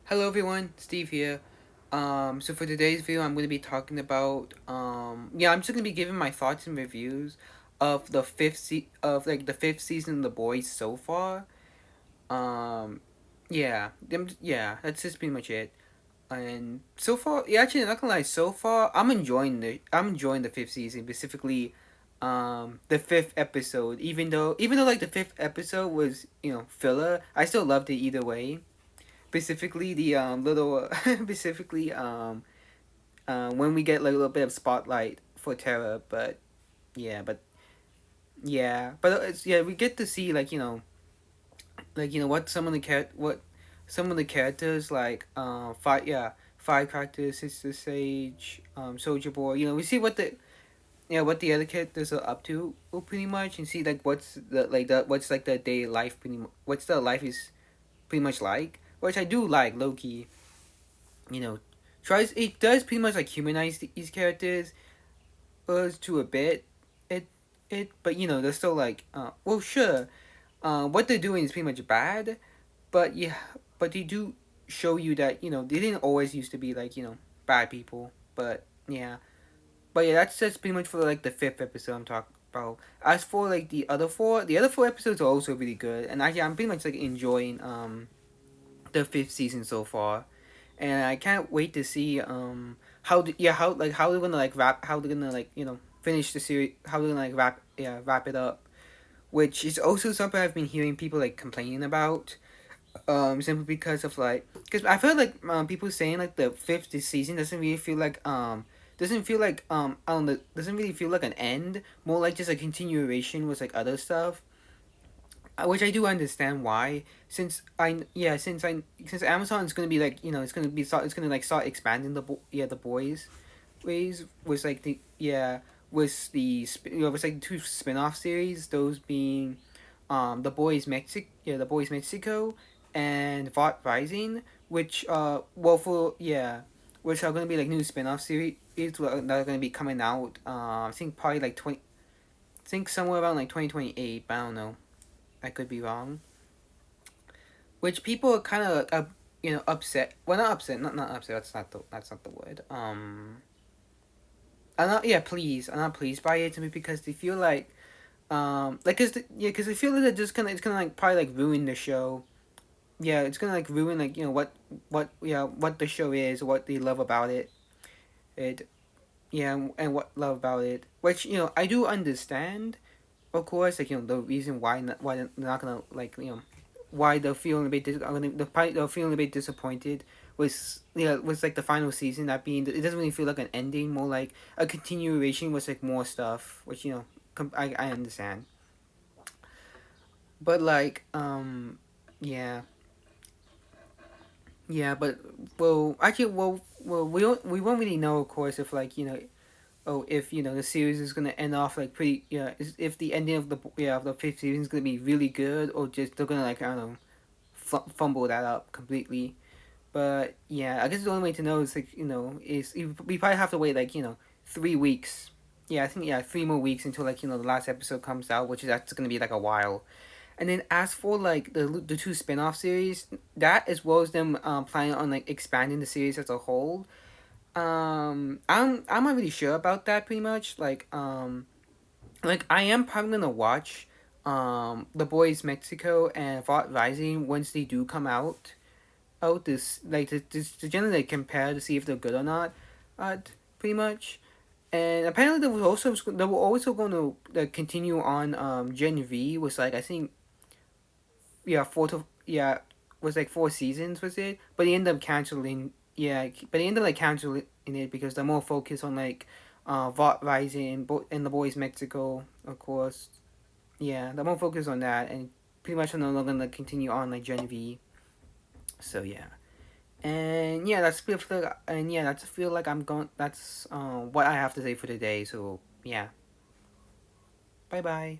Hello everyone, Steve here. So for today's video, I'm going to be talking about I'm just going to be giving my thoughts and reviews of the fifth season of The Boys so far. Um, yeah, that's just pretty much it. And so far, yeah, actually, not gonna lie, so far I'm enjoying the fifth season, specifically, the fifth episode. Even though like the fifth episode was filler, I still loved it either way, specifically the little specifically when we get like a little bit of spotlight for Terra. But yeah, we get to see what some of the characters like firecracker, Sister Sage, Soldier Boy. We see what the other characters are up to, pretty much, and see like what's like the day life, what's the life is pretty much like, which I do like Loki. You know, tries it does pretty much like humanize these characters, to a bit. It but they're still like, well, sure, what they're doing is pretty much bad, but yeah, but they do show you that they didn't always used to be like bad people. But yeah, that's just pretty much for like the fifth episode I'm talking about. As for like the other four episodes are also really good, and actually I'm pretty much like enjoying the fifth season so far, and I can't wait to see how they're gonna like wrap how they're gonna like finish the series, how they're gonna like wrap it up, which is also something I've been hearing people like complaining about, simply because of like, because I feel like people saying like the fifth season doesn't feel like I don't know, doesn't really feel like an end, more like just a continuation with like other stuff, which I do understand why. Since Amazon is gonna be like it's gonna like start expanding the boys ways with like the with like two spin-off series, those being the boys Mexico and Vought Rising, which which are gonna be like new spin-off series that are gonna be coming out, I think probably like 20, I think somewhere around like 2028, but I don't know, I could be wrong. Which people are kind of upset. Well, not upset. Not upset. That's not the word. I'm not. Yeah, pleased. I'm not pleased by it, to me, because they feel like because they feel like it's gonna like probably like ruin the show. Yeah, it's gonna like ruin like what the show is, what they love about it. It and what love about it, which I do understand, of course, like the reason why they're not gonna like why they're feeling a bit they're feeling a bit disappointed was like the final season, that being it doesn't really feel like an ending, more like a continuation with like more stuff, which I understand. But like yeah but we won't really know, of course, if like if the series is gonna end off like pretty, if the ending of the fifth season is gonna be really good, or just they're gonna like, I don't know, fumble that up completely. But yeah, I guess the only way to know is like we probably have to wait like 3 weeks. Yeah, I think 3 more weeks until like the last episode comes out, which is that's gonna be like a while. And then as for like the two spin-off series, that as well as them planning on like expanding the series as a whole, I'm not really sure about that, pretty much. Like I am probably gonna watch The Boys Mexico and Fought Rising once they do come out. This like to generally like, compare to see if they're good or not, pretty much. And apparently they were also going to continue on Gen V, was like, I think, was like 4 seasons, was it? But they ended up canceling. Yeah, but they ended up like canceling it because they're more focused on like Vought Rising and The Boys Mexico, of course. Yeah, they're more focused on that, and pretty much are no longer gonna continue on like Gen V. So yeah. And yeah, that's feel like I'm going. That's what I have to say for today. So yeah, bye bye.